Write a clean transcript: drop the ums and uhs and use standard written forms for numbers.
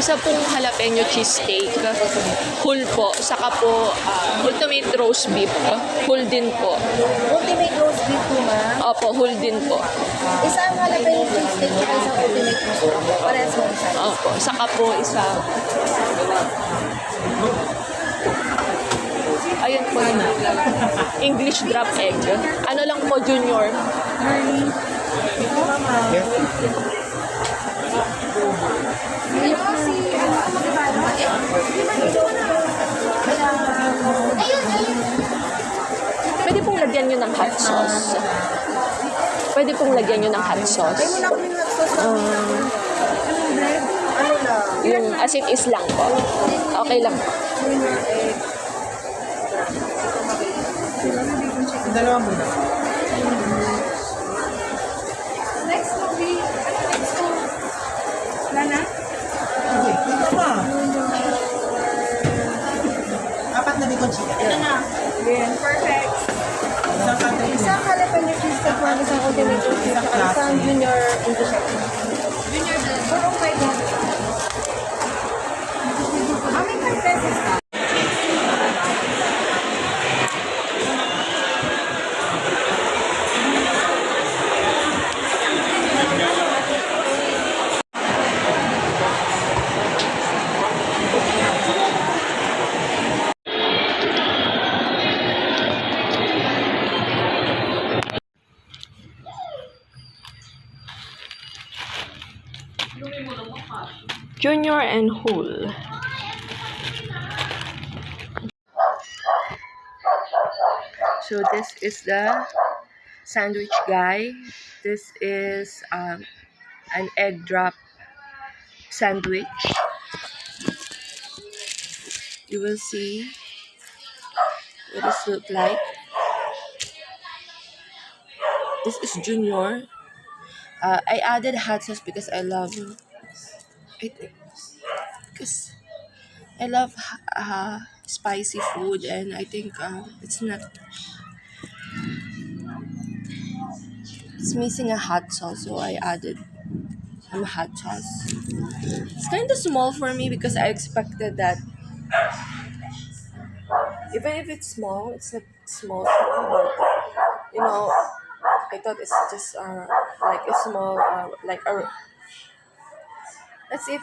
Isa pong jalapeno cheesesteak, whole po, saka po ultimate roast beef, whole din po. Ultimate roast beef po, ma'am. Opo, whole din po. Isang jalapeno cheesesteak at isang ultimate roast beef. Parehas mo isa. Opo, saka po isa. Ayun po na. English drop egg. Ano lang po, Junior? Pwede pong lagyan nyo ng hot sauce. Pwede pong lagyan nyo ng hot sauce. Ay, wala kaming hot sauce na. Anong bread? Ano lang? Yung as it is lang po. Okay lang po. Dalawa muna. Next movie. Next to. Wala na? Okay, ito pa. Apat na bacon chicken. Ito na. Yeah. Perfect. Isang country. Isang jalapeno cheesesteak, ma'am. Isang ultimate roast beef. Isang junior English egg. Junior din. Purong 500. May 5 pesos ka. Junior and whole. So this is the sandwich guy. This is an egg drop sandwich. You will see what this look like. This is Junior. I added hot sauce because I love spicy food, and I think it's missing a hot sauce, so I added some hot sauce. It's kind of small for me because I expected that even if it's small, it's not small, but you know, I thought it's just like a small that's it.